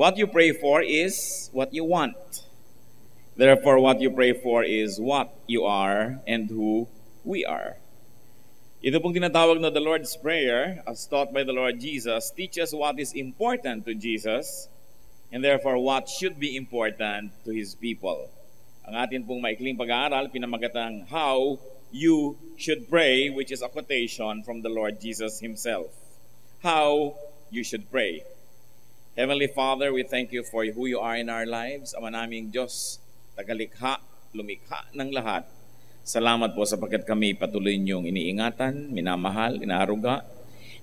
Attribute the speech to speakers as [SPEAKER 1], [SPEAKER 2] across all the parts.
[SPEAKER 1] What you pray for is what you want. Therefore, what you pray for is what you are and who we are. Ito pong tinatawag na the Lord's Prayer, as taught by the Lord Jesus, teaches what is important to Jesus and therefore what should be important to His people. Ang atin pong maikling pag-aaral, pinamagatang How You Should Pray, which is a quotation from the Lord Jesus Himself. How you should pray. Heavenly Father, we thank you for who you are in our lives. Ama naming Diyos, tagalikha, lumikha ng lahat. Salamat po sapagkat kami patuloy niyong iniingatan, minamahal, inaaruga.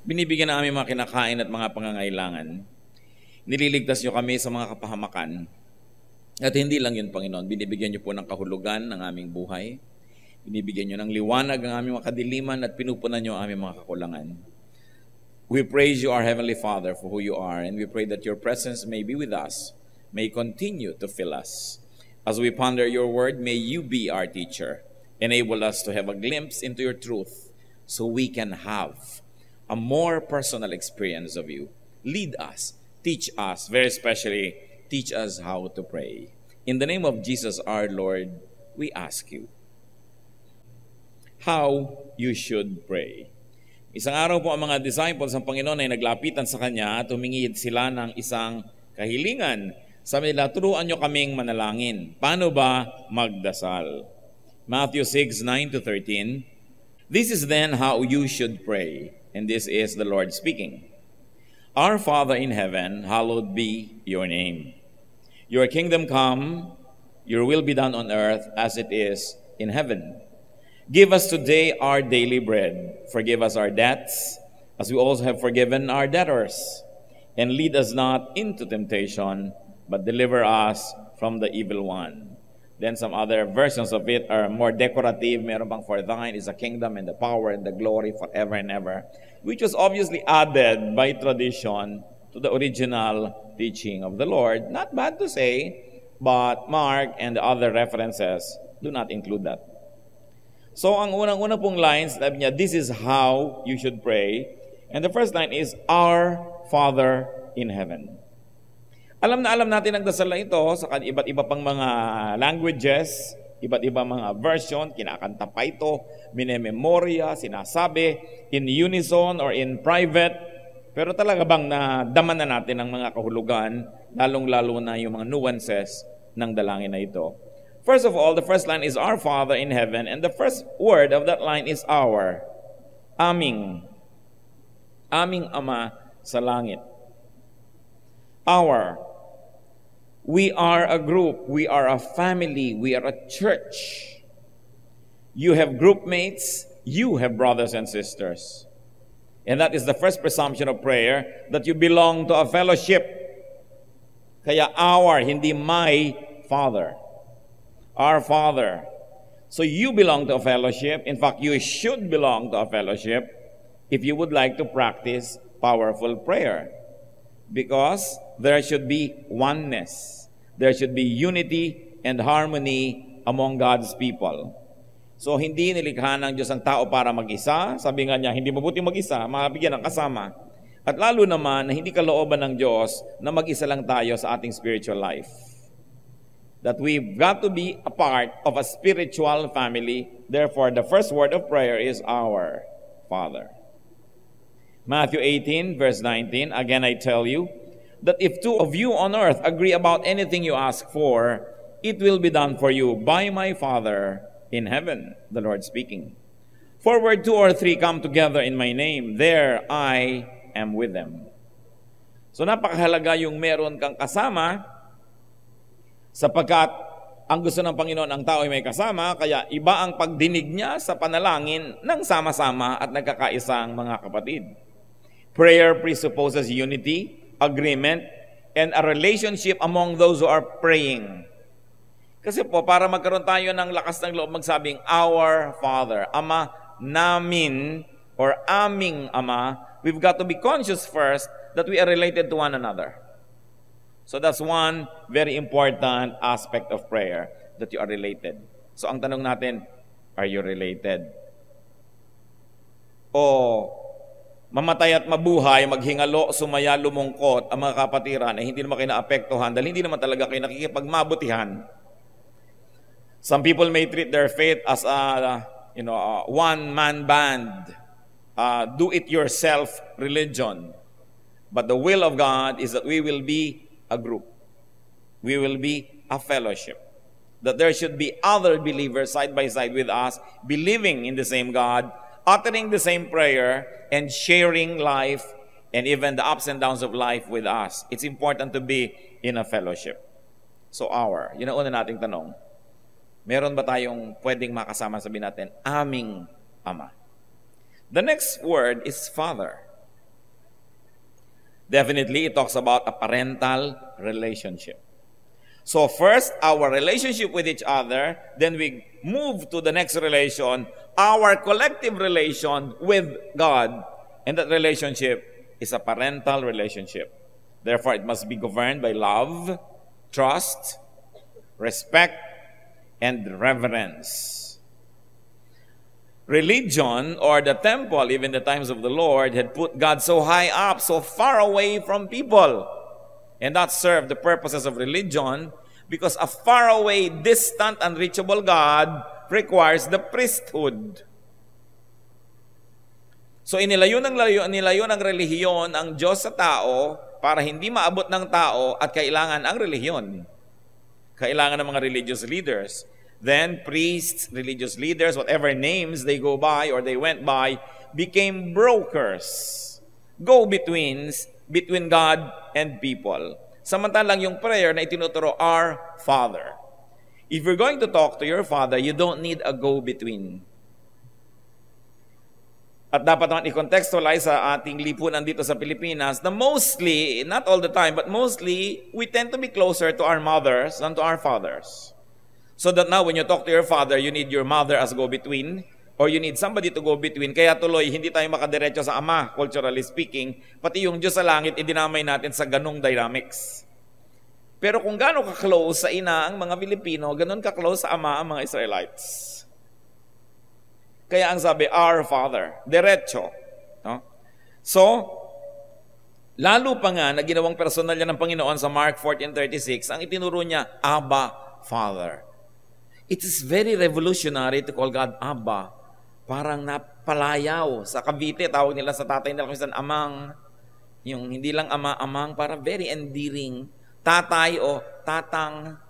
[SPEAKER 1] Binibigyan na aming mga kinakain at mga pangangailangan. Nililigtas niyo kami sa mga kapahamakan. At hindi lang yun, Panginoon, binibigyan niyo po ng kahulugan ng aming buhay. Binibigyan niyo ng liwanag ang aming mga kadiliman at pinupunan niyo ang aming mga kakulangan. We praise you, our Heavenly Father, for who you are, and we pray that your presence may be with us, may continue to fill us. As we ponder your word, may you be our teacher. Enable us to have a glimpse into your truth so we can have a more personal experience of you. Lead us, teach us, very especially, teach us how to pray. In the name of Jesus our Lord, we ask you how you should pray. Isang araw po ang mga disciples ng Panginoon ay naglapitan sa Kanya at humingi sila ng isang kahilingan. Sabi nila, turuan nyo kaming manalangin. Paano ba magdasal? Matthew 6:9-13. This is then how you should pray. And this is the Lord speaking. Our Father in heaven, hallowed be your name. Your kingdom come, your will be done on earth as it is in heaven. Give us today our daily bread. Forgive us our debts, as we also have forgiven our debtors. And lead us not into temptation, but deliver us from the evil one. Then some other versions of it are more decorative. Meron bang, for thine is the kingdom and the power and the glory forever and ever, which was obviously added by tradition to the original teaching of the Lord. Not bad to say, but Mark and the other references do not include that. So ang unang-una pong lines, sabi niya, this is how you should pray. And the first line is, Our Father in heaven. Alam na alam natin ang dasal na ito sa iba't iba pang mga languages, iba't iba mga version, kinakanta pa ito, minememorya, sinasabi, in unison or in private. Pero talaga bang nadama na natin ang mga kahulugan, lalong-lalo na yung mga nuances ng dalangin na ito? First of all, the first line is Our Father in heaven, and the first word of that line is our. Aming. Aming Ama sa langit. Our. We are a group. We are a family. We are a church. You have group mates. You have brothers and sisters. And that is the first presumption of prayer, that you belong to a fellowship. Kaya our, hindi my Father. Our Father. So you belong to a fellowship. In fact, you should belong to a fellowship if you would like to practice powerful prayer. Because there should be oneness. There should be unity and harmony among God's people. So hindi nilikha ng Diyos ang tao para mag-isa. Sabi nga niya, hindi mabuti mag-isa, mabigyan ng kasama. At lalo naman na hindi kalooban ng Diyos na mag-isa lang tayo sa ating spiritual life. That we've got to be a part of a spiritual family. Therefore, the first word of prayer is Our Father. Matthew 18, verse 19, again I tell you, that if two of you on earth agree about anything you ask for, it will be done for you by my Father in heaven, the Lord speaking. For where 2 or 3 come together in my name, there I am with them. So napakahalaga yung meron kang kasama, sapagkat ang gusto ng Panginoon ang tao ay may kasama, kaya iba ang pagdinig niya sa panalangin ng sama-sama at nagkakaisang mga kapatid. Prayer presupposes unity, agreement, and a relationship among those who are praying. Kasi po, para magkaroon tayo ng lakas ng loob magsabing, Our Father, Ama namin, or aming Ama, we've got to be conscious first that we are related to one another. So that's one very important aspect of prayer, that you are related. So ang tanong natin, are you related? O mamatay at mabuhay, maghingalo, sumaya, lumungkot, ang mga kapatiran ay hindi naman kayo naapektuhan dahil hindi naman talaga kayo nakikipagmabutihan. Some people may treat their faith as a one-man band, do-it-yourself religion. But the will of God is that we will be a group. We will be a fellowship. That there should be other believers side by side with us, believing in the same God, uttering the same prayer, and sharing life and even the ups and downs of life with us. It's important to be in a fellowship. So yun ang una nating tanong. Meron ba tayong pwedeng makasama, sabihin natin, aming Ama? The next word is Father. Definitely, it talks about a parental relationship. So first, our relationship with each other, then we move to the next relation, our collective relation with God. And that relationship is a parental relationship. Therefore, it must be governed by love, trust, respect, and reverence. Religion, or the temple, even the times of the Lord, had put God so high up, so far away from people. And that served the purposes of religion because a far away, distant, unreachable God requires the priesthood. So nilayo ng relihiyon ang Diyos sa tao para hindi maabot ng tao at kailangan ang relihiyon. Kailangan ng mga religious leaders. Then priests, religious leaders, whatever names they go by or they went by, became brokers, go-betweens between God and people. Samantalang yung prayer na itinuturo, our Father. If you're going to talk to your Father, you don't need a go-between. At dapat naman i-contextualize sa ating lipunan dito sa Pilipinas na mostly, not all the time, but mostly, we tend to be closer to our mothers than to our fathers. So that now when you talk to your father, you need your mother as go-between, or you need somebody to go between. Kaya tuloy, hindi tayo makadiretso sa Ama, culturally speaking. Pati yung Diyos sa langit, idinamay natin sa ganong dynamics. Pero kung gano'n ka-close sa ina ang mga Pilipino, gano'n ka-close sa Ama ang mga Israelites. Kaya ang sabi, our Father, diretso. No? So, lalo pa nga na ginawang personal yan ng Panginoon sa Mark 14:36, ang itinuro niya, Abba, Father. It is very revolutionary to call God Abba. Parang napalayaw. Sa Cavite, tawag nila sa tatay nila kung amang. Yung hindi lang ama-amang, para very endearing. Tatay o tatang.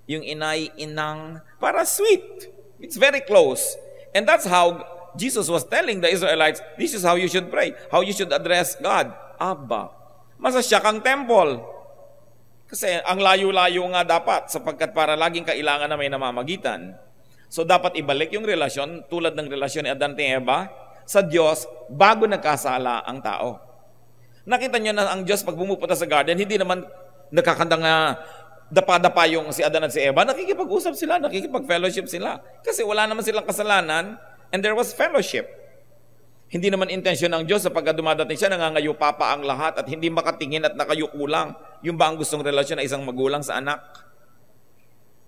[SPEAKER 1] Yung inay, inang. Para sweet. It's very close. And that's how Jesus was telling the Israelites, this is how you should pray. How you should address God. Abba. Masasyak ang temple. Kasi ang layo-layo nga dapat sapagkat para laging kailangan na may namamagitan. So dapat ibalik yung relasyon tulad ng relasyon ni Adan at Eva sa Diyos bago nagkasala ang tao. Nakita niyo na ang Diyos pag pumupunta sa garden, hindi naman nakakanda nga dapa-dapa yung si Adan at si Eva. Nakikipag-usap sila, nakikipag-fellowship sila. Kasi wala naman silang kasalanan and there was fellowship. Hindi naman intensyon ng Diyos sa pagka dumadating siya, nangangayupa pa ang lahat at hindi makatingin at nakayukulang. Yung ba ang gustong relasyon na isang magulang sa anak?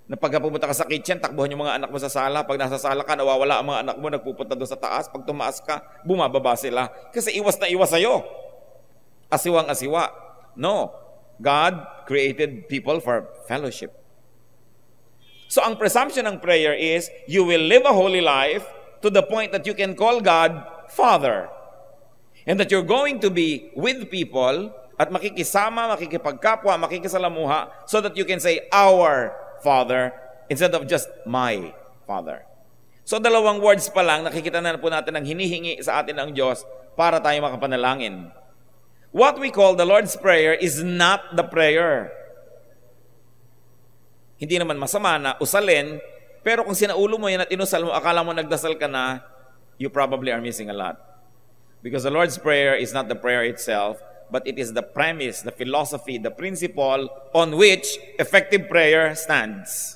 [SPEAKER 1] Na pagka pumunta ka sa kitchen, takbuhan yung mga anak mo sa sala. Pag nasa sala ka, nawawala ang mga anak mo, nagpupunta doon sa taas. Pag tumaas ka, bumababa sila. Kasi iwas na iwas sa'yo. Asiwang-asiwa. No. God created people for fellowship. So ang presumption ng prayer is, you will live a holy life to the point that you can call God Father. And that you're going to be with people at makikisama, makikipagkapwa, makikisalamuha so that you can say, our Father, instead of just my Father. So dalawang words pa lang, nakikita na po natin ang hinihingi sa atin ng Diyos para tayo makapanalangin. What we call the Lord's Prayer is not the prayer. Hindi naman masama na usalin, pero kung sinaulo mo yan at inusal mo, akala mo nagdasal ka na, you probably are missing a lot. Because the Lord's Prayer is not the prayer itself, but it is the premise, the philosophy, the principle on which effective prayer stands.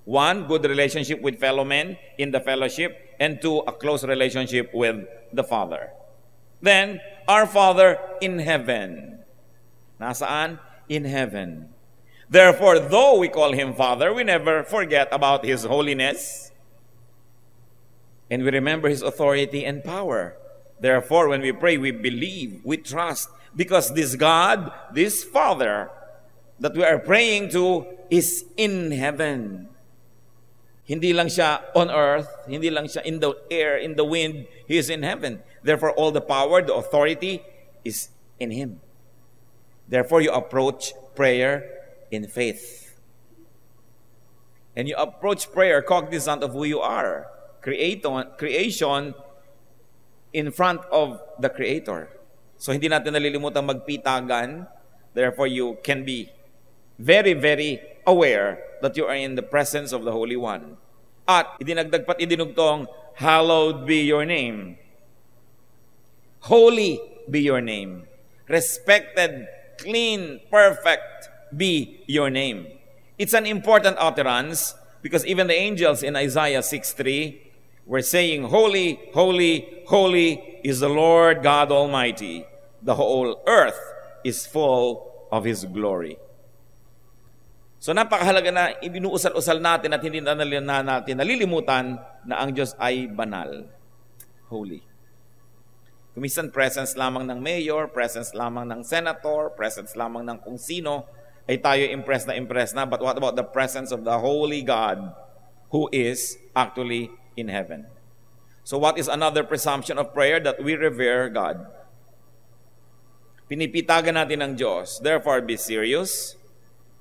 [SPEAKER 1] 1, good relationship with fellow men in the fellowship, and 2, a close relationship with the Father. Then, our Father in heaven. Nasaan? In heaven. Therefore, though we call Him Father, we never forget about His holiness, and we remember His authority and power. Therefore, when we pray, we believe, we trust, because this God, this Father that we are praying to is in heaven. Hindi lang siya on earth, hindi lang siya in the air, in the wind, He is in heaven. Therefore, all the power, the authority is in Him. Therefore, you approach prayer in faith. And you approach prayer cognizant of who you are. Creation in front of the Creator. So hindi natin nalilimutan magpitagan. Therefore, you can be very, very aware that you are in the presence of the Holy One. At idinagdag pat idinugtong, hallowed be your name. Holy be your name. Respected, clean, perfect be your name. It's an important utterance because even the angels in Isaiah 6:3 were saying, holy, holy, holy is the Lord God Almighty. The whole earth is full of His glory. So napakahalaga na ibinuusal-usal natin at hindi na natin nalilimutan na ang Diyos ay banal, holy. Kumisan presence lamang ng mayor, presence lamang ng senator, presence lamang ng kung sino, ay tayo impressed na. But what about the presence of the holy God who is actually in heaven? So what is another presumption of prayer? That we revere God. Pinipitagan natin ng Diyos. Therefore, be serious.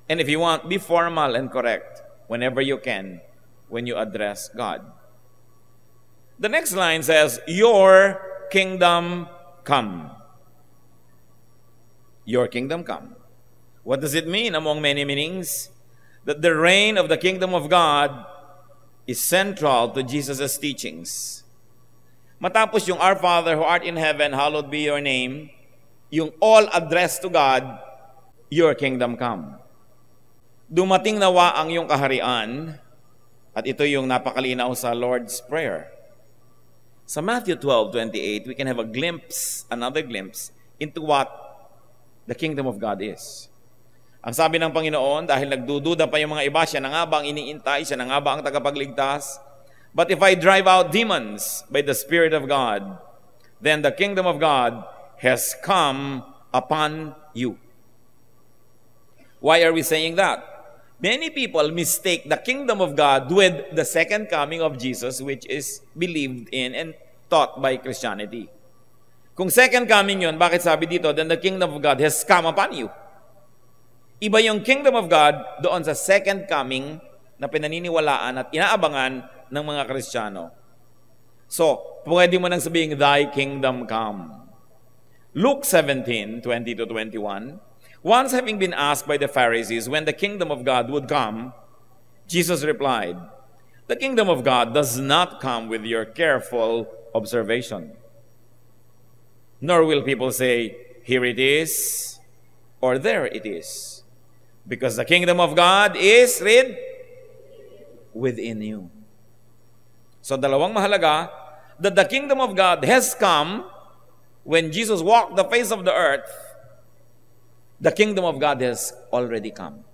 [SPEAKER 1] And if you want, be formal and correct whenever you can when you address God. The next line says, your kingdom come. Your kingdom come. What does it mean among many meanings? That the reign of the kingdom of God is central to Jesus' teachings. Matapos yung Our Father who art in heaven, hallowed be your name, yung all addressed to God, your kingdom come. Dumating nawa ang iyong kaharian, at ito yung napakalinaw sa Lord's Prayer. Sa Matthew 12:28, we can have a glimpse, another glimpse, into what the kingdom of God is. Ang sabi ng Panginoon, dahil nagdududa pa yung mga iba, siya na nga ba ang iniintay, siya na nga ba ang tagapagligtas? But if I drive out demons by the Spirit of God, then the kingdom of God has come upon you. Why are we saying that? Many people mistake the kingdom of God with the second coming of Jesus, which is believed in and taught by Christianity. Kung second coming yun, bakit sabi dito, then the kingdom of God has come upon you? Iba yung kingdom of God doon sa second coming na pinaniniwalaan at inaabangan ng mga Kristiyano. So, pwede mo nang sabihin, thy kingdom come. Luke 17:20-21, once having been asked by the Pharisees when the kingdom of God would come, Jesus replied, the kingdom of God does not come with your careful observation. Nor will people say, here it is, or there it is. Because the kingdom of God is, read, within you. So dalawang mahalaga, that the kingdom of God has come when Jesus walked the face of the earth. The kingdom of God has already come.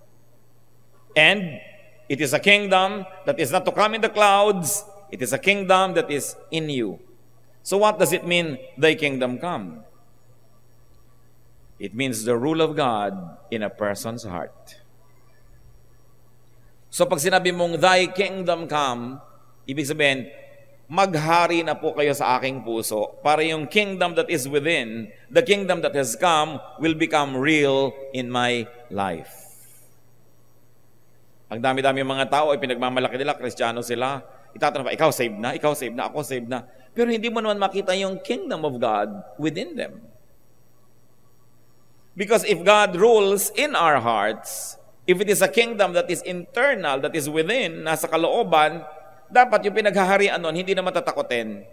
[SPEAKER 1] And it is a kingdom that is not to come in the clouds. It is a kingdom that is in you. So what does it mean, thy kingdom come? It means the rule of God in a person's heart. So pag sinabi mong, thy kingdom come, ibig sabihin, maghari na po kayo sa aking puso para yung kingdom that is within, the kingdom that has come, will become real in my life. Ang dami-dami mga tao ay pinagmamalaki nila, Kristiyano sila. Itatanong pa, ikaw saved na, ako saved na. Pero hindi mo naman makita yung kingdom of God within them. Because if God rules in our hearts, if it is a kingdom that is internal, that is within, nasa kalooban, dapat yung pinaghaharian nun, hindi na matatakotin.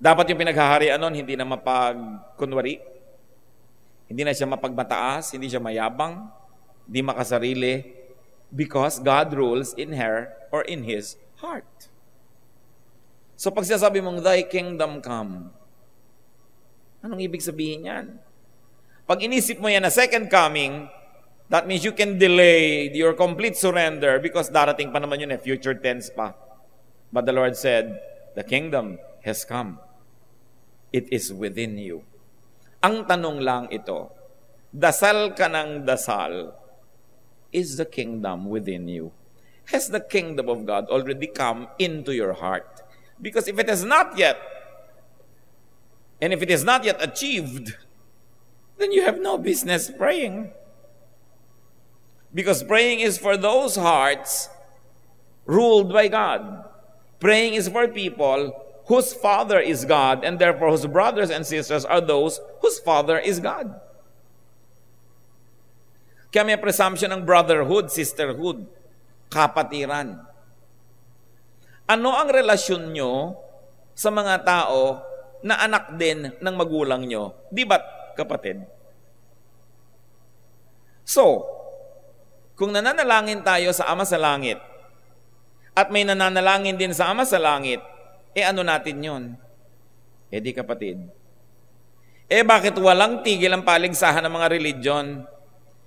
[SPEAKER 1] Dapat yung pinaghaharian nun, hindi na mapagkunwari. Hindi na siya mapagmataas, hindi siya mayabang, hindi makasarili. Because God rules in her or in His heart. So pag sinasabi mong, thy kingdom come, anong ibig sabihin yan? Pag inisip mo yan na second coming, that means you can delay your complete surrender because darating pa naman yun future tense pa. But the Lord said, the kingdom has come. It is within you. Ang tanong lang ito, dasal ka ng dasal, is the kingdom within you? Has the kingdom of God already come into your heart? Because if it has not yet, and if it is not yet achieved, then you have no business praying. Because praying is for those hearts ruled by God. Praying is for people whose father is God, and therefore whose brothers and sisters are those whose father is God. Kaya may presumption ng brotherhood, sisterhood, kapatiran. Ano ang relasyon nyo sa mga tao na anak din ng magulang nyo? Di ba't kapatid? So, kung nananalangin tayo sa Ama sa Langit, at may nananalangin din sa Ama sa Langit, ano natin yun? Di kapatid. Bakit walang tigil ang paligsahan ng mga religion?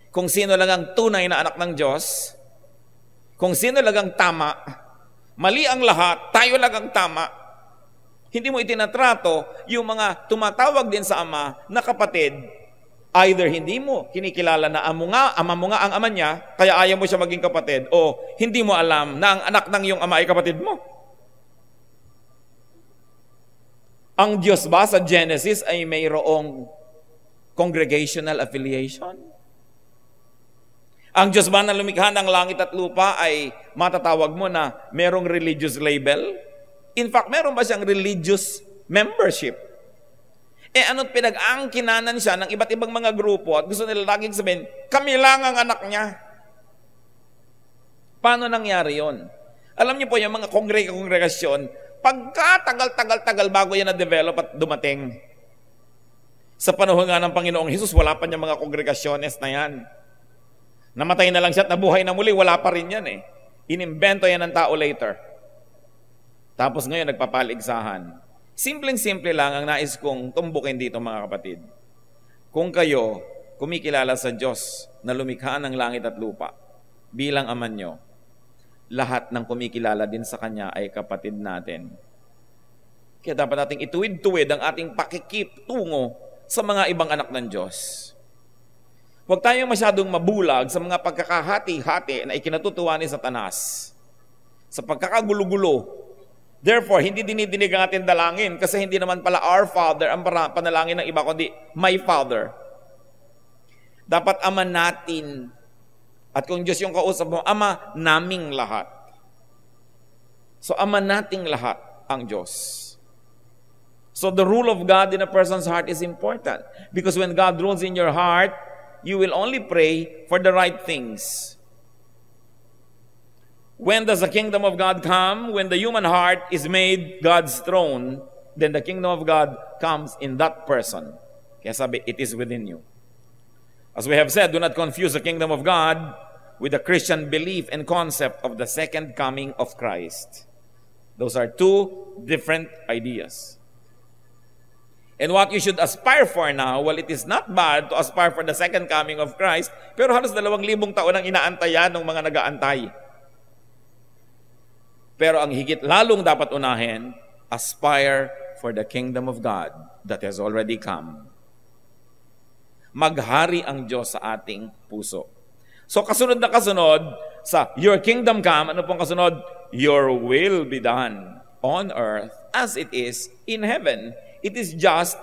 [SPEAKER 1] Kung sino lang ang tunay na anak ng Diyos, kung sino lang ang tama, mali ang lahat, tayo lang ang tama. Hindi mo itinatrato yung mga tumatawag din sa Ama na kapatid. Either hindi mo kinikilala na ama mo nga ang ama niya, kaya ayaw mo siya maging kapatid, o hindi mo alam na ang anak ng iyong ama ay kapatid mo. Ang Diyos ba sa Genesis ay mayroong congregational affiliation? Ang Diyos ba na lumikha ng langit at lupa ay matatawag mo na mayroong religious label? In fact, meron ba siyang religious membership? Ano't pinag-angkinanan siya ng iba't ibang mga grupo at gusto nila laging sabihin, kami lang ang anak niya. Paano nangyari yon? Alam niyo po yung mga kongregasyon, pagkatagal-tagal-tagal bago yan na-develop at dumating. Sa panahon nga ng Panginoong Hesus, wala pa niya mga kongregasyones na yan. Namatay na lang siya at nabuhay na muli, wala pa rin yan eh. Inimbento yan ng tao later. Tapos ngayon, nagpapaligsahan. Simpleng-simple lang ang nais kong tumbukin dito mga kapatid. Kung kayo kumikilala sa Diyos na lumikha ng langit at lupa bilang ama nyo, lahat ng kumikilala din sa Kanya ay kapatid natin. Kaya dapat nating ituwid-tuwid ang ating pakikitungo sa mga ibang anak ng Diyos. Huwag tayong masyadong mabulag sa mga pagkakahati-hati na ikinatutuwa ni Satanas. Sa pagkakagulo-gulo. Therefore, hindi dinidinig ang ating dalangin kasi hindi naman pala our Father ang panalangin ng iba, kundi my Father. Dapat ama natin. At kung Diyos yung kausap mo, ama naming lahat. So, ama nating lahat ang Diyos. So, the rule of God in a person's heart is important. Because when God rules in your heart, you will only pray for the right things. When does the kingdom of God come? When the human heart is made God's throne, then the kingdom of God comes in that person. Kaya sabi, it is within you. As we have said, do not confuse the kingdom of God with the Christian belief and concept of the second coming of Christ. Those are two different ideas. And what you should aspire for now, well, it is not bad to aspire for the second coming of Christ, pero halos 2,000 taon ang inaantayan ng mga nag-aantay. Pero ang higit lalong dapat unahin, aspire for the kingdom of God that has already come. Maghari ang Diyos sa ating puso. So kasunod na kasunod sa your kingdom come, ano pong kasunod? Your will be done on earth as it is in heaven. It is just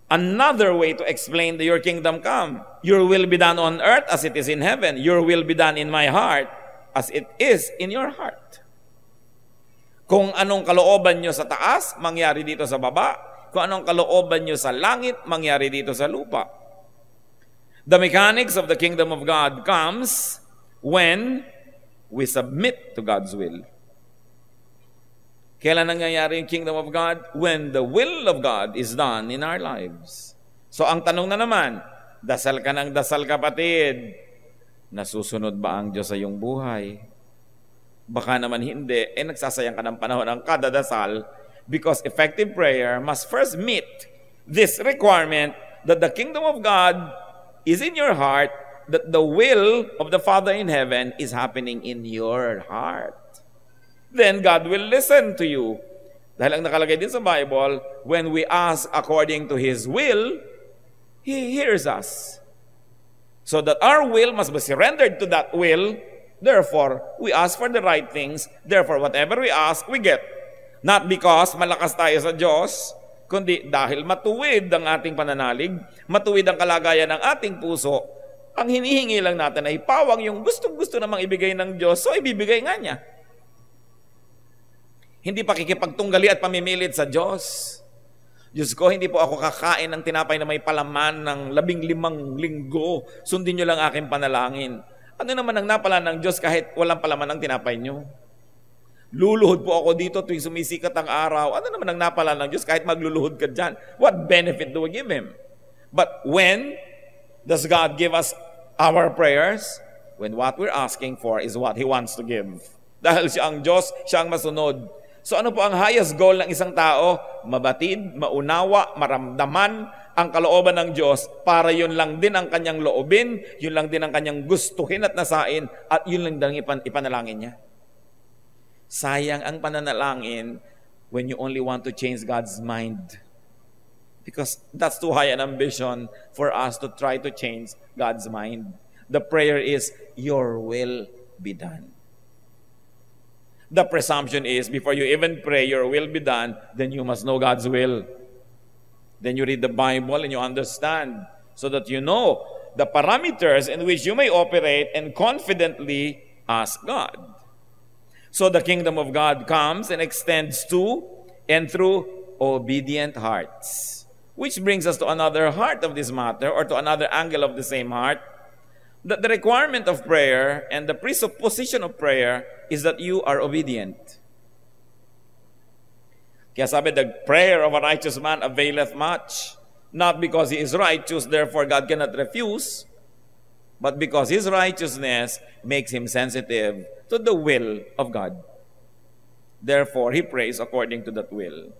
[SPEAKER 1] another way to explain the your kingdom come. Your will be done on earth as it is in heaven. Your will be done in my heart as it is in your heart. Kung anong kalooban nyo sa taas, mangyari dito sa baba. Kung anong kalooban nyo sa langit, mangyari dito sa lupa. The mechanics of the kingdom of God comes when we submit to God's will. Kailan nangyayari yung kingdom of God? When the will of God is done in our lives. So ang tanong na naman, dasal ka ng dasal kapatid, nasusunod ba ang Diyos sa iyong buhay? Baka naman hindi, nagsasayang ka ng panahon ng kadadasal because effective prayer must first meet this requirement that the kingdom of God is in your heart, that the will of the Father in heaven is happening in your heart. Then God will listen to you. Dahil ang nakalagay din sa Bible, when we ask according to His will, He hears us. So that our will must be surrendered to that will. Therefore, we ask for the right things. Therefore, whatever we ask, we get. Not because malakas tayo sa Diyos, kundi dahil matuwid ang ating pananalig, matuwid ang kalagayan ng ating puso, ang hinihingi lang natin ay pawang yung gustong-gusto namang ibigay ng Diyos, so ibibigay nga niya. Hindi pakikipagtunggali at pamimilit sa Diyos. Diyos ko, hindi po ako kakain ng tinapay na may palaman ng 15 linggo. Sundin nyo lang aking panalangin. Ano naman ang napala ng Diyos kahit walang palaman ng tinapay nyo? Luluhod po ako dito tuwing sumisikat ang araw. Ano naman ang napala ng Diyos kahit magluluhod ka dyan? What benefit do we give Him? But when does God give us our prayers? When what we're asking for is what He wants to give. Dahil siya ang Diyos, siya ang masunod. So ano po ang highest goal ng isang tao? Mabatid, maunawa, maramdaman ang kalooban ng Diyos para yun lang din ang kanyang loobin, yun lang din ang kanyang gustuhin at nasain, at yun lang din ang ipanalangin niya. Sayang ang pananalangin when you only want to change God's mind. Because that's too high an ambition for us to try to change God's mind. The prayer is, your will be done. The presumption is, before you even pray, your will be done, then you must know God's will. Then you read the Bible and you understand so that you know the parameters in which you may operate and confidently ask God. So the kingdom of God comes and extends to and through obedient hearts. Which brings us to another heart of this matter, or to another angle of the same heart, that the requirement of prayer and the presupposition of prayer is that you are obedient. Kaya sabi, the prayer of a righteous man availeth much, not because he is righteous, therefore God cannot refuse, but because his righteousness makes him sensitive to the will of God. Therefore, he prays according to that will.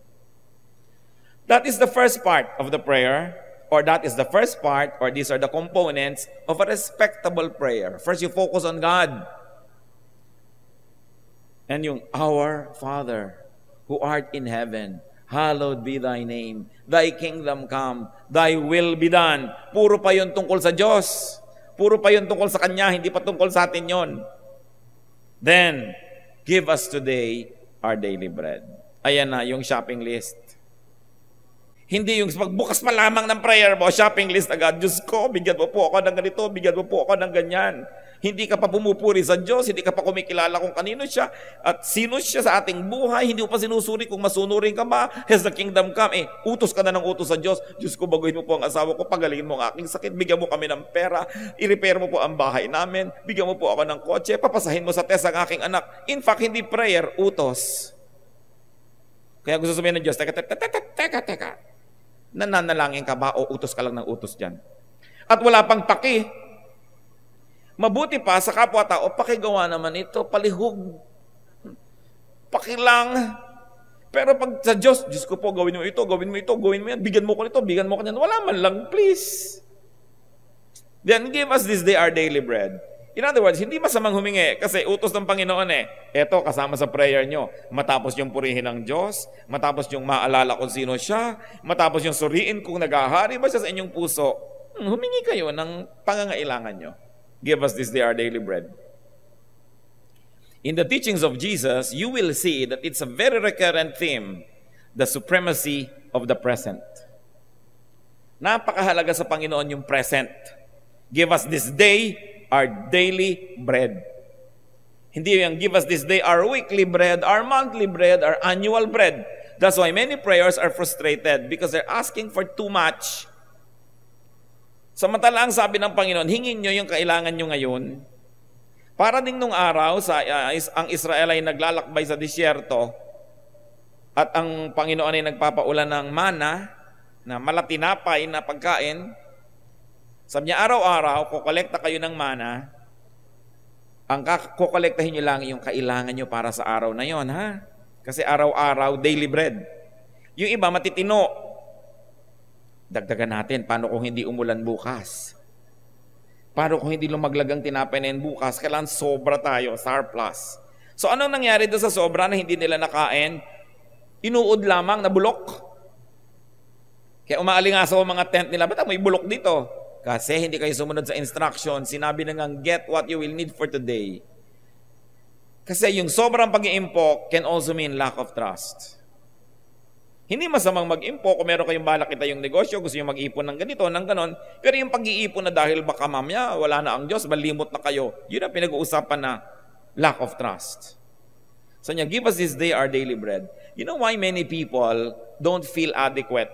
[SPEAKER 1] That is the first part of the prayer, or that is the first part, or these are the components of a respectable prayer. First, you focus on God. And yung, Our Father, who art in heaven, hallowed be thy name. Thy kingdom come, thy will be done. Puro pa yun tungkol sa Diyos. Puro pa yun tungkol sa Kanya, hindi pa tungkol sa atin yun. Then, give us today our daily bread. Ayan na yung shopping list. Hindi yung pagbukas pa lamang ng prayer mo, shopping list agad. Diyos ko, bigyan mo po ako ng ganito, bigyan mo po ako ng ganyan. Hindi ka pa pumupuri sa Diyos, hindi ka pa kumikilala kung kanino siya at sino siya sa ating buhay, hindi mo pa sinusuri kung masunurin ka ba. Has the kingdom come? Utos ka na ng utos sa Diyos. Diyos ko, baguhin mo po ang asawa ko, pagalingin mo ang aking sakit, bigyan mo kami ng pera, i-repair mo po ang bahay namin, bigyan mo po ako ng kotse, papasahin mo sa test ang aking anak. In fact, hindi prayer, utos. Kaya gusto sabihin ng Diyos, teka. Nananalangin ka ba o utos ka lang ng utos dyan? At wala pang paki. Mabuti pa sa kapwa-tao, pakigawa naman ito, palihog. Pakilang. Pero pag sa Diyos, Diyos ko po, gawin mo ito, gawin mo ito, gawin mo yan, bigyan mo ko nito, bigyan mo ko yan. Wala man lang, please. Then give us this day our daily bread. In other words, hindi masamang humingi kasi utos ng Panginoon Ito, kasama sa prayer nyo. Matapos yung purihin ng Diyos, matapos yung maalala kung sino siya, matapos yung suriin kung naghahari ba siya sa inyong puso, humingi kayo ng pangangailangan nyo. Give us this day our daily bread. In the teachings of Jesus, you will see that it's a very recurrent theme, the supremacy of the present. Napakahalaga sa Panginoon yung present. Give us this day our daily bread. Hindi yung give us this day our weekly bread, our monthly bread, our annual bread. That's why many prayers are frustrated because they're asking for too much. Samantala ang sabi ng Panginoon, hingin nyo yung kailangan nyo ngayon. Para ding nung araw, ang Israel ay naglalakbay sa disyerto at ang Panginoon ay nagpapaulan ng mana na malatinapay na pagkain. Sabi niya, araw-araw, kukolekta kayo ng mana. Ang kukolektahin nyo lang yung kailangan nyo para sa araw na yon, ha? Kasi araw-araw, daily bread. Yung iba, matitino. Dagdagan natin, paano kung hindi umulan bukas? Paano kung hindi lumaglag ang tinapay na yun bukas? Kailangan sobra tayo, surplus. So anong nangyari doon sa sobra na hindi nila nakain? Inuod lamang na bulok. Kaya umaalingasaw ang mga tent nila, ba't may bulok dito? Kasi hindi kayo sumunod sa instruction. Sinabi na nga, get what you will need for today. Kasi yung sobrang pag-iimpok can also mean lack of trust. Hindi masamang mag-impok kung meron kayong balak kita yung negosyo, gusto nyo mag-ipon ng ganito, ng ganon. Pero yung pag-iipon na dahil baka mamaya, wala na ang Diyos, malimot na kayo, yun ang pinag-uusapan na lack of trust. So niya, give us this day our daily bread. You know why many people don't feel adequate?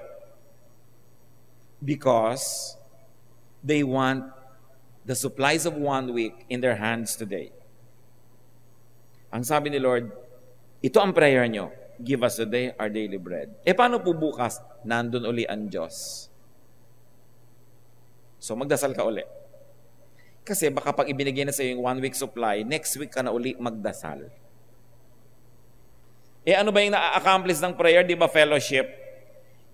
[SPEAKER 1] Because they want the supplies of 1 week in their hands today. Ang sabi ni Lord, ito ang prayer nyo. Give us today our daily bread. Paano po bukas? Nandun uli ang Diyos. So magdasal ka uli. Kasi baka pag ibinigay na sa iyo yung 1 week supply, next week ka na uli magdasal. Ano ba yung na-accomplish ng prayer? Di ba fellowship?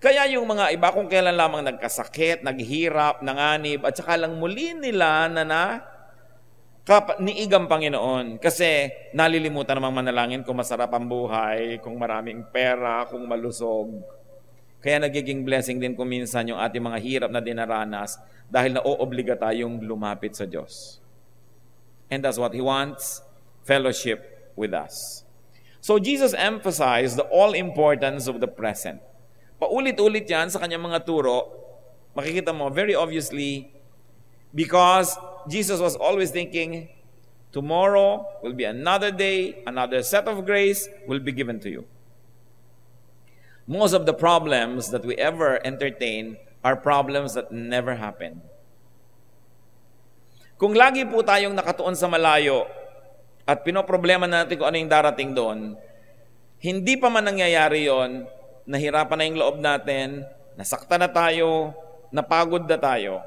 [SPEAKER 1] Kaya yung mga iba kung kailan lamang nagkasakit, naghirap, nanganib, at saka lang muli nila na niigang Panginoon. Kasi nalilimutan namang manalangin kung masarap ang buhay, kung maraming pera, kung malusog. Kaya nagiging blessing din kung minsan yung ating mga hirap na dinaranas dahil naoobliga tayong lumapit sa Diyos. And that's what He wants, fellowship with us. So Jesus emphasized the all-importance of the present. Paulit-ulit yan sa kanyang mga turo. Makikita mo, very obviously, because Jesus was always thinking, tomorrow will be another day, another set of grace will be given to you. Most of the problems that we ever entertain are problems that never happen. Kung lagi po tayong nakatuon sa malayo at pinoproblema natin kung ano yung darating doon, hindi pa man nangyayari yon, nahirapan na yung loob natin, nasakta na tayo, napagod na tayo.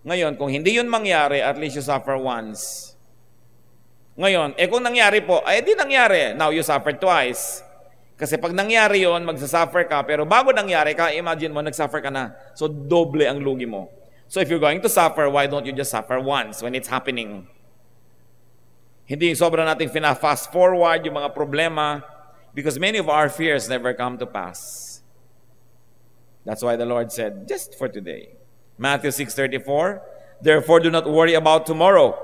[SPEAKER 1] Ngayon, kung hindi yun mangyari, at least you suffer once. Ngayon, kung nangyari po, di nangyari. Now you suffer twice. Kasi pag nangyari yun, magsasuffer ka. Pero bago nangyari ka, imagine mo, nagsuffer ka na. So, doble ang lugi mo. So, if you're going to suffer, why don't you just suffer once when it's happening? Hindi yung sobra nating fast forward yung mga problema because many of our fears never come to pass. That's why the Lord said, just for today. Matthew 6:34, therefore do not worry about tomorrow,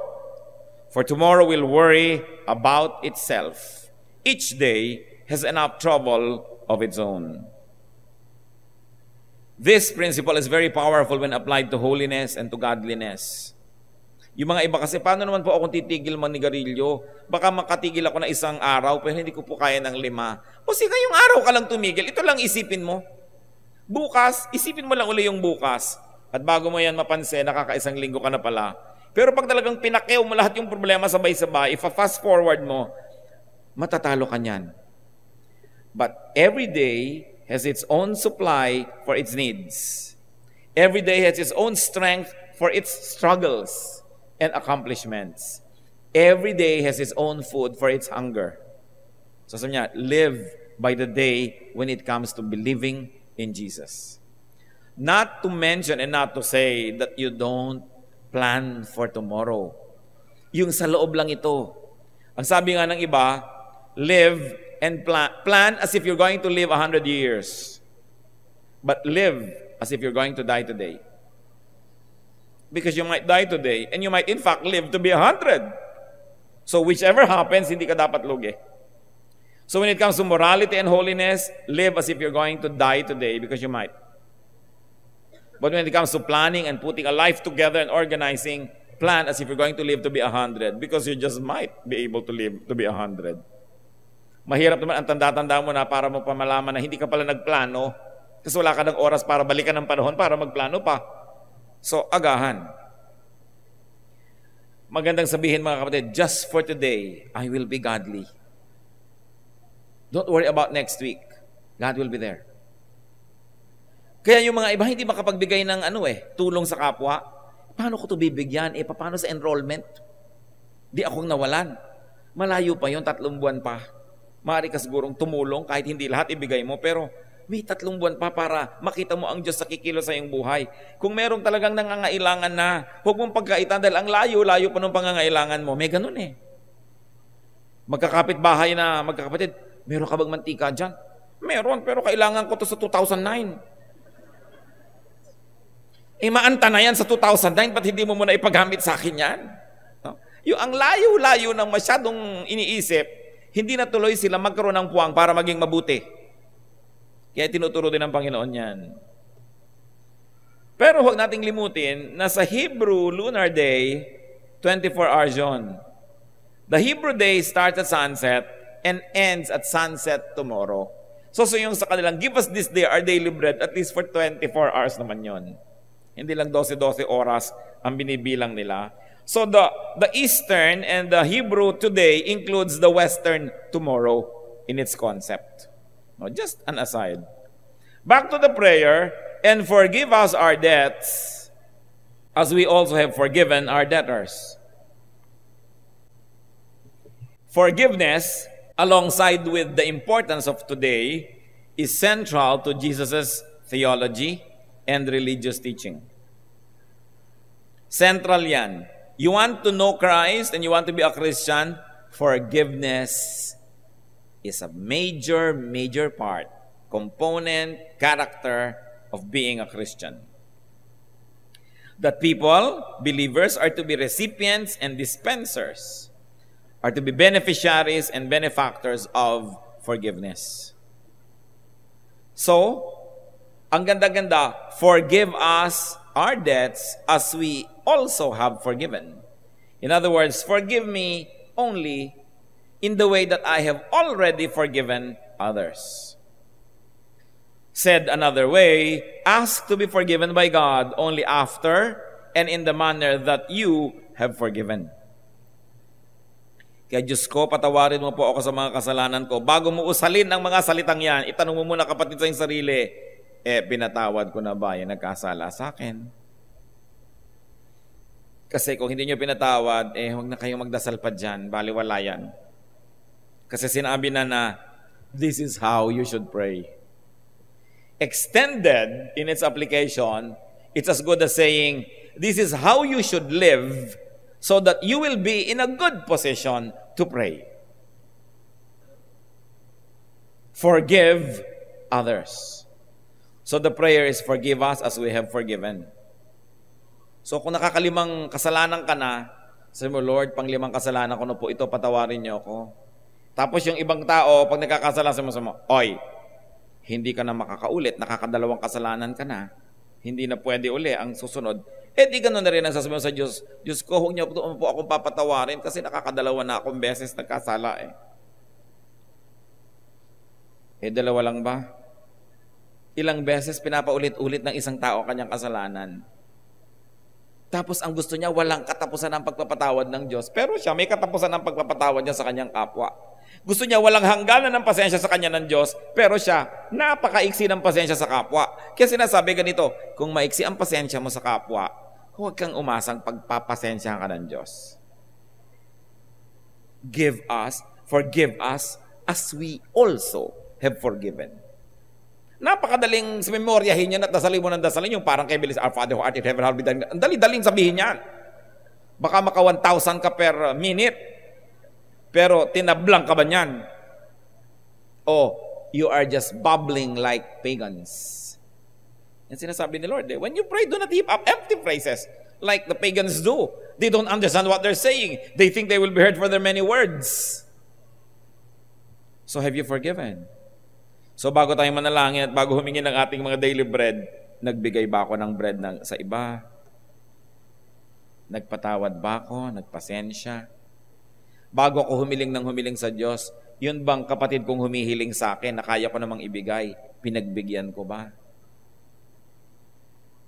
[SPEAKER 1] for tomorrow will worry about itself. Each day has enough trouble of its own. This principle is very powerful when applied to holiness and to godliness. Yung mga iba kasi, paano naman po akong titigil manigarilyo? Baka makatigil ako na isang araw, pero hindi ko po kaya ng 5. O sige, yung araw ka lang tumigil, ito lang isipin mo. Bukas, isipin mo lang uli yung bukas. At bago mo yan mapansin, nakakaisang linggo ka na pala. Pero pag talagang pinakyaw mo lahat yung problema sabay-sabay, fast forward mo, matatalo ka niyan. But every day has its own supply for its needs. Every day has its own strength for its struggles and accomplishments. Every day has its own food for its hunger. So sabi niya, live by the day when it comes to believing in Jesus. Not to mention and not to say that you don't plan for tomorrow. Yung sa loob lang ito. Ang sabi nga ng iba, live and plan as if you're going to live 100 years. But live as if you're going to die today. Because you might die today and you might in fact live to be 100. So whichever happens, hindi ka dapat lugi. So when it comes to morality and holiness, live as if you're going to die today because you might. But when it comes to planning and putting a life together and organizing, plan as if you're going to live to be 100 because you just might be able to live to be 100. Mahirap naman ang tanda-tanda mo na para mo pamalaman na hindi ka pala nagplano kasi wala ka ng oras para balikan ng panahon para magplano pa. So, agahan. Magandang sabihin mga kapatid, just for today, I will be godly. Don't worry about next week. God will be there. Kaya yung mga iba hindi makapagbigay ng tulong sa kapwa. Paano ko ito bibigyan? Paano sa enrollment? Di akong nawalan. Malayo pa yun, 3 buwan pa. Maaari ka sigurong tumulong kahit hindi lahat ibigay mo, pero may 3 buwan pa para makita mo ang Diyos sa kikilo sa iyong buhay. Kung meron talagang nangangailangan na, huwag mong pagkaitan dahil ang layo-layo pa ng pangangailangan mo. May ganun Magkakapit bahay na, magkakapatid, meron ka bang mantika dyan? Meron, pero kailangan ko to sa 2009. Maanta na yan sa 2009, ba't hindi mo muna ipagamit sa akin yan? No? Yung ang layo-layo ng masyadong iniisip, hindi na tuloy sila magkaroon ng puwang para maging mabuti. Kaya tinuturo din ng Panginoon yan. Pero huwag nating limutin na sa Hebrew lunar day, 24 hours yun. The Hebrew day starts at sunset and ends at sunset tomorrow. So yung sa kanilang, give us this day our daily bread, at least for 24 hours naman yon. Hindi lang 12-12 oras ang binibilang nila. So the Eastern and the Hebrew today includes the Western tomorrow in its concept. No, just an aside. Back to the prayer, and forgive us our debts as we also have forgiven our debtors. Forgiveness, alongside with the importance of today, is central to Jesus' theology and religious teaching. Central yan. You want to know Christ and you want to be a Christian, forgiveness is a major part, component, character of being a Christian. That people, believers, are to be recipients and dispensers, are to be beneficiaries and benefactors of forgiveness. So, ang ganda-ganda, forgive us our debts as we also have forgiven. In other words, forgive me only in the way that I have already forgiven others. Said another way, ask to be forgiven by God only after and in the manner that you have forgiven. Kaya Diyos ko, patawarin mo po ako sa mga kasalanan ko. Bago mo usalin ang mga salitang yan, itanong mo muna kapatid sa iyong sarili, pinatawad ko na ba yung nagkasala sa akin? Kasi kung hindi nyo pinatawad, huwag na kayong magdasal pa dyan, baliwala yan. Kasi sinabi na this is how you should pray. Extended in its application, it's as good as saying, this is how you should live so that you will be in a good position to pray. Forgive others. So the prayer is, forgive us as we have forgiven. So kung nakakalimang kasalanan ka na, sabi mo, Lord, panglimang kasalanan ko na po ito, patawarin niyo ako. Tapos yung ibang tao, pag nakakasala, sabi mo, oy, hindi ka na makakaulit, nakakadalawang kasalanan ka na, hindi na pwede uli ang susunod, di gano'n na rin ang sasabihin sa Diyos, Diyos ko, huwag niyo po akong papatawarin kasi nakakadalawa na akong beses nagkasala dalawa lang ba? Ilang beses pinapaulit-ulit ng isang tao kanyang kasalanan. Tapos ang gusto niya, walang katapusan ng pagpapatawad ng Diyos. Pero siya, may katapusan ng pagpapatawad niya sa kanyang kapwa. Gusto niya walang hangganan ng pasensya sa kanya ng Diyos, pero siya, napakaiksi ng pasensya sa kapwa. Kaya sinasabi ganito, kung maiksi ang pasensya mo sa kapwa, huwag kang umasang pagpapasensya ka ng Diyos. Forgive us as we also have forgiven. Napakadaling memoryahin yan at dasalin mo ng dasalin, yung parang kay Bilis, Our Father who art in heaven, hallowed be thy name. Ang dali-daling sabihin yan. Baka maka 1,000 ka per minute. Pero tinablang ka ba niyan? You are just bubbling like pagans. Yan sinasabi ni Lord. When you pray, do not heap up empty phrases like the pagans do. They don't understand what they're saying. They think they will be heard for their many words. So have you forgiven? So bago tayo manalangin at bago humingi ng ating mga daily bread, nagbigay ba ako ng bread sa iba? Nagpatawad ba ako? Nagpasensya? Bago ako humiling sa Diyos, yun bang kapatid kong humihiling sa akin na kaya ko namang ibigay, pinagbigyan ko ba?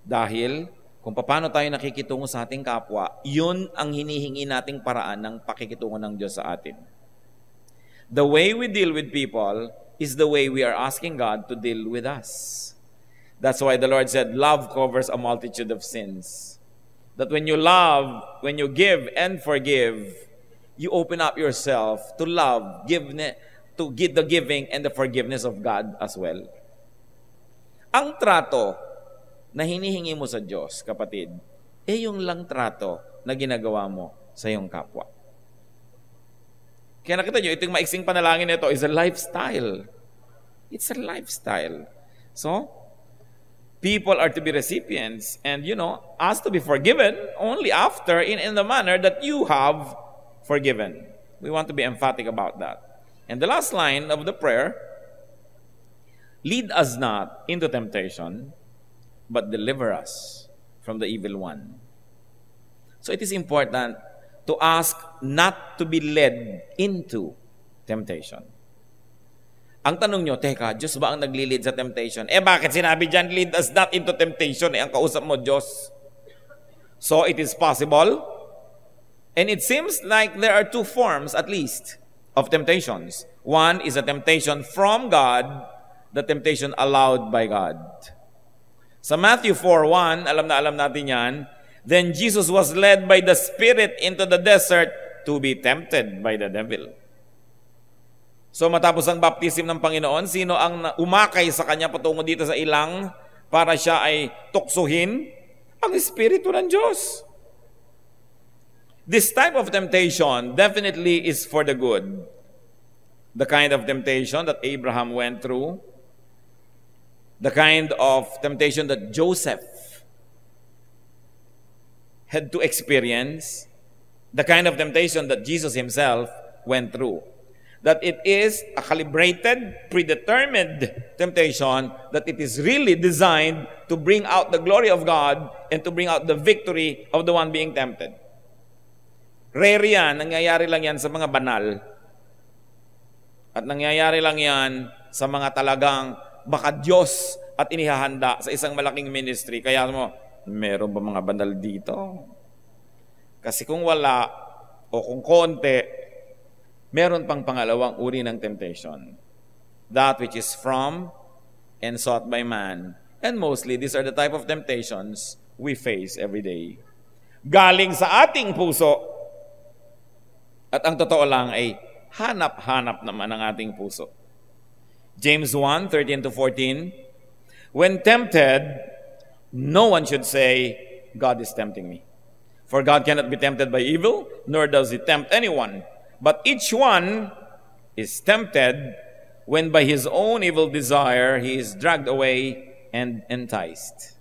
[SPEAKER 1] Dahil kung paano tayo nakikitungo sa ating kapwa, yun ang hinihingi nating paraan ng pakikitungo ng Diyos sa atin. The way we deal with people is the way we are asking God to deal with us. That's why the Lord said, love covers a multitude of sins. That when you love, when you give and forgive, you open up yourself to love, to give the giving and the forgiveness of God as well. Ang trato na hinihingi mo sa Diyos, kapatid, yung lang trato na ginagawa mo sa iyong kapwa. Kaya nakita nyo, itong maiksing panalangin nito is a lifestyle. It's a lifestyle. So, people are to be recipients and, asked to be forgiven only after in the manner that you have forgiven. We want to be emphatic about that. And the last line of the prayer, lead us not into temptation, but deliver us from the evil one. So it is important to ask not to be led into temptation. Ang tanong nyo, teka, Diyos ba ang naglilid sa temptation? Bakit sinabi dyan, lead us not into temptation? Ang kausap mo, Diyos. So it is possible. And it seems like there are two forms, at least, of temptations. One is a temptation from God, the temptation allowed by God. Sa Matthew 4:1, alam natin yan, then Jesus was led by the Spirit into the desert to be tempted by the devil. So matapos ang baptism ng Panginoon, sino ang umakay sa kanya patungo dito sa ilang para siya ay tuksuhin? Ang Espiritu ng Diyos. This type of temptation definitely is for the good. The kind of temptation that Abraham went through, the kind of temptation that Joseph had to experience, the kind of temptation that Jesus himself went through. That it is a calibrated, predetermined temptation, that it is really designed to bring out the glory of God and to bring out the victory of the one being tempted. Rare yan, nangyayari lang yan sa mga banal. At nangyayari lang yan sa mga talagang baka Diyos at inihahanda sa isang malaking ministry. Kaya mo, meron ba mga banal dito? Kasi kung wala o kung konti, meron pang pangalawang uri ng temptation. That which is from and sought by man. And mostly, these are the type of temptations we face every day. Galing sa ating puso. At ang totoo lang ay hanap-hanap naman ang ating puso. James 1:13-14, when tempted, no one should say, God is tempting me. For God cannot be tempted by evil, nor does he tempt anyone. But each one is tempted when by his own evil desire he is dragged away and enticed.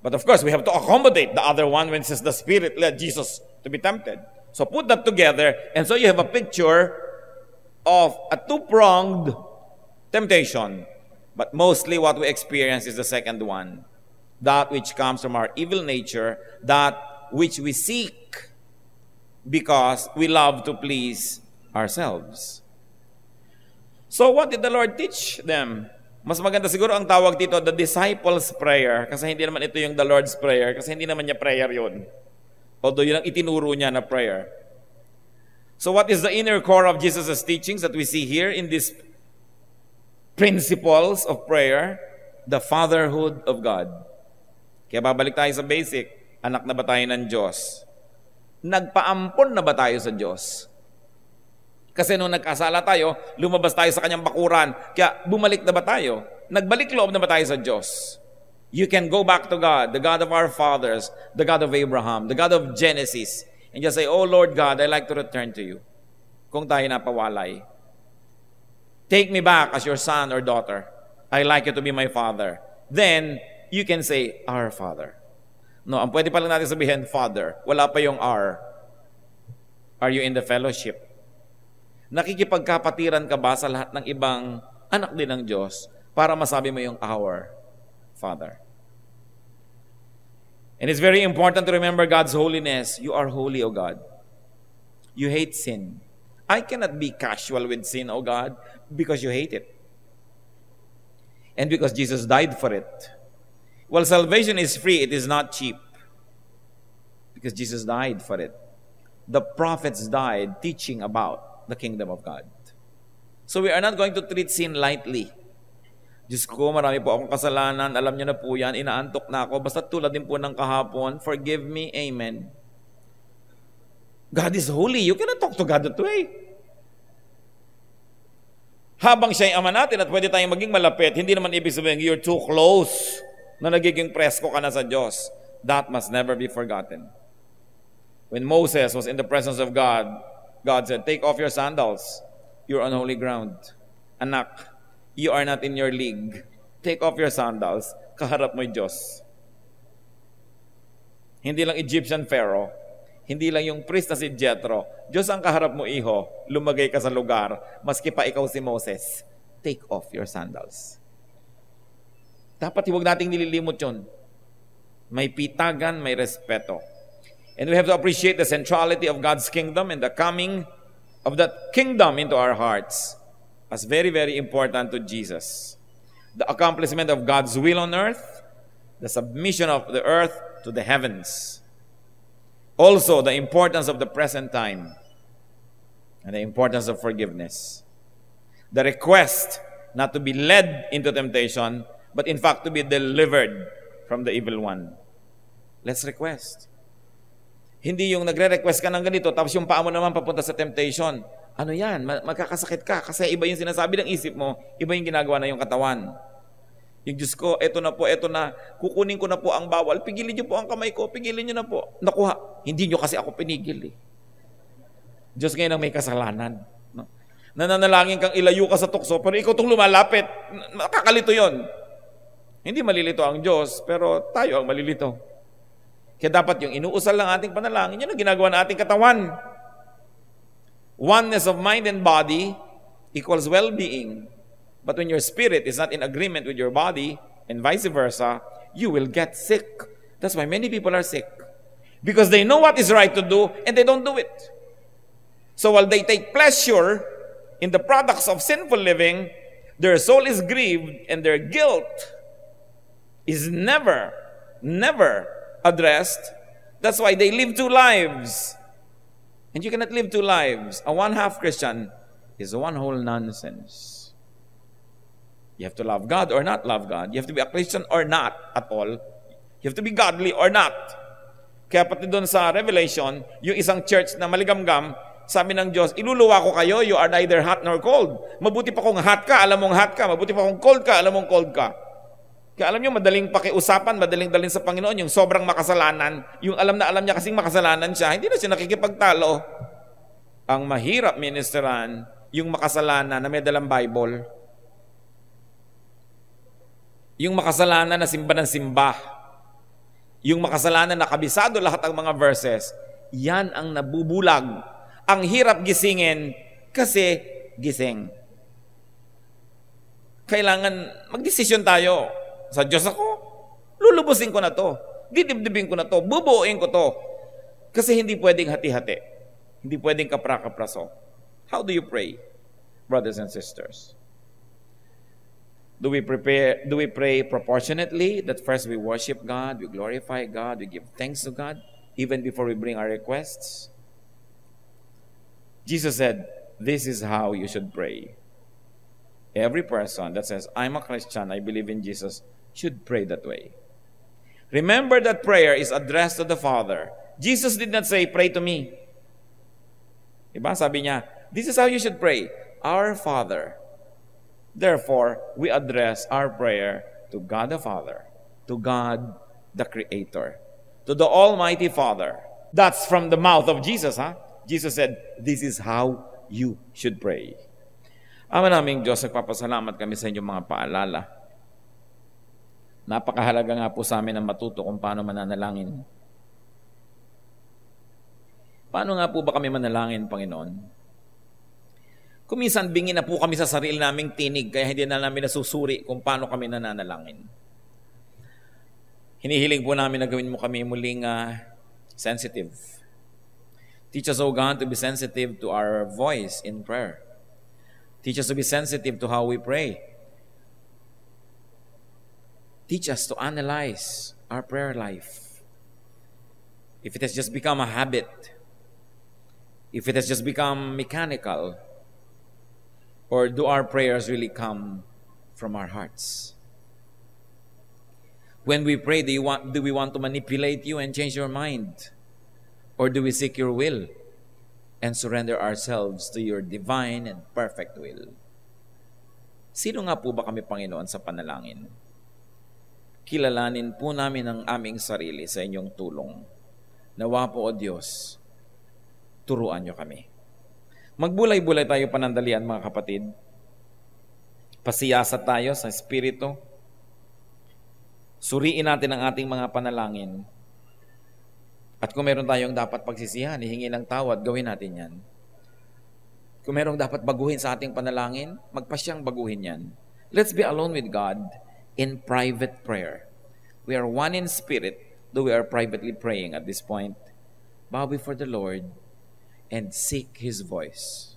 [SPEAKER 1] But of course, we have to accommodate the other one when it says the Spirit led Jesus to be tempted. So put that together, and so you have a picture of a two-pronged temptation. But mostly what we experience is the second one. That which comes from our evil nature, that which we seek because we love to please ourselves. So what did the Lord teach them? Mas maganda siguro ang tawag dito, the disciples' prayer. Kasi hindi naman ito yung the Lord's prayer. Kasi hindi naman niya prayer yun. Although yun ang itinuro niya na prayer. So what is the inner core of Jesus' teachings that we see here in these principles of prayer? The fatherhood of God. Kaya babalik tayo sa basic. Anak na ba tayo ng Diyos? Nagpaampon na ba tayo sa Diyos? Kasi nung nagkasala tayo, lumabas tayo sa kanyang bakuran. Kaya bumalik na ba tayo? Nagbalik loob na ba tayo sa Diyos? You can go back to God, the God of our fathers, the God of Abraham, the God of Genesis, and just say, oh Lord God, I like to return to you. Kung tayo napawalay. Take me back as your son or daughter. I like you to be my father. Then, you can say, our Father. No, ang pwede pa lang natin sabihin, Father. Wala pa yung R. Are you in the fellowship? Nakikipagkapatiran ka ba sa lahat ng ibang anak din ng Diyos para masabi mo yung our Father? And it's very important to remember God's holiness. You are holy, O God. You hate sin. I cannot be casual with sin, O God, because you hate it. And because Jesus died for it. Well, salvation is free. It is not cheap. Because Jesus died for it. The prophets died teaching about the kingdom of God. So we are not going to treat sin lightly. Diyos ko, marami po akong kasalanan. Alam niyo na po yan. Inaantok na ako. Basta tulad din po ng kahapon. Forgive me. Amen. God is holy. You cannot talk to God that way. Habang siya ang ama natin at pwede tayong maging malapit, hindi naman ibig sabihin, you're too close na nagiging presko ka na sa Diyos. That must never be forgotten. When Moses was in the presence of God, God said, take off your sandals. You're on holy ground. Anak, you are not in your league. Take off your sandals. Kaharap mo yung Diyos. Hindi lang Egyptian Pharaoh. Hindi lang yung priest na si Jethro. Diyos ang kaharap mo, iho. Lumagay ka sa lugar. Maski pa ikaw si Moses. Take off your sandals. Dapat huwag nating nililimot yun. May pitagan, may respeto. And we have to appreciate the centrality of God's kingdom and the coming of that kingdom into our hearts as very, very important to Jesus. The accomplishment of God's will on earth, the submission of the earth to the heavens. Also, the importance of the present time and the importance of forgiveness. The request not to be led into temptation, but in fact to be delivered from the evil one. Let's request. Hindi yung nagre-request ka ng ganito, tapos yung paa mo naman papunta sa temptation. Ano yan? Magkakasakit ka kasi iba yung sinasabi ng isip mo, iba yung ginagawa na yung katawan. Yung Diyos ko, eto na po, kukunin ko na po ang bawal, pigilin niyo po ang kamay ko, pigilin niyo na po. Nakuha, hindi niyo kasi ako pinigil eh. Diyos ngayon ang may kasalanan. No? Nananalangin kang ilayo ka sa tukso, pero ikaw itong lumalapit, nakakalito yon. Hindi malilito ang Diyos, pero tayo ang malilito. Kaya dapat yung inuusal lang ating panalangin, yun ang ginagawa ng ating katawan. Oneness of mind and body equals well-being. But when your spirit is not in agreement with your body, and vice versa, you will get sick. That's why many people are sick. Because they know what is right to do, and they don't do it. So while they take pleasure in the products of sinful living, their soul is grieved, and their guilt is never addressed. That's why they live two lives. And you cannot live two lives. A one-half Christian is a one whole nonsense. You have to love God or not love God. You have to be a Christian or not at all. You have to be godly or not. Kaya pati doon sa Revelation, yung isang church na maligamgam, sabi ng Diyos, iluluwa ko kayo, you are neither hot nor cold. Mabuti pa kung hot ka, alam mong hot ka. Mabuti pa kung cold ka, alam mong cold ka. Kaya alam nyo, madaling pakiusapan, madaling dalhin sa Panginoon, yung sobrang makasalanan, yung alam na alam niya kasing makasalanan siya, hindi na siya nakikipagtalo. Ang mahirap ministeran, yung makasalanan na may dalang Bible. Yung makasalanan na simba ng simba. Yung makasalanan na kabisado lahat ang mga verses, yan ang nabubulag. Ang hirap gisingin kasi gising. Kailangan magdesisyon tayo. Sa Diyos ako, lulubusin ko na to. Didibdibin ko na to. Bubuuin ko to. Kasi hindi pwedeng hati-hati. Hindi pwedeng kapra-kapraso. How do you pray, brothers and sisters? Do we pray proportionately, that first we worship God, we glorify God, we give thanks to God, even before we bring our requests? Jesus said, this is how you should pray. Every person that says, I'm a Christian, I believe in Jesus, should pray that way. Remember that prayer is addressed to the Father. Jesus did not say, pray to me. Diba? Sabi niya, this is how you should pray. Our Father. Therefore, we address our prayer to God the Father, to God the Creator, to the Almighty Father. That's from the mouth of Jesus, huh? Jesus said, this is how you should pray. Ama naming Diyos, nagpapasalamat kami sa inyong mga paalala. Napakahalaga nga po sa amin ang matuto kung paano mananalangin. Paano nga po ba kami manalangin, Panginoon? Kuminsan bingin na po kami sa sarili naming tinig, kaya hindi na namin nasusuri kung paano kami nananalangin. Hinihiling po namin na gawin mo kami muling sensitive. Teach us, O God, to be sensitive to our voice in prayer. Teach us to be sensitive to how we pray. Teach us to analyze our prayer life. If it has just become a habit, if it has just become mechanical, or do our prayers really come from our hearts? When we pray, do we want to manipulate you and change your mind? Or do we seek your will and surrender ourselves to your divine and perfect will? Sino nga po ba kami, Panginoon, sa panalangin? Kilalanin po namin ang aming sarili sa inyong tulong. Nawa po, O Diyos, turuan niyo kami. Magbulay-bulay tayo panandalian, mga kapatid. Pasiyasa tayo sa Espiritu. Suriin natin ang ating mga panalangin. At kung meron tayong dapat pagsisihan, hihingi ng tawad, gawin natin yan. Kung merong dapat baguhin sa ating panalangin, magpasyang baguhin yan. Let's be alone with God in private prayer. We are one in spirit, though we are privately praying at this point. Bow before the Lord and seek His voice.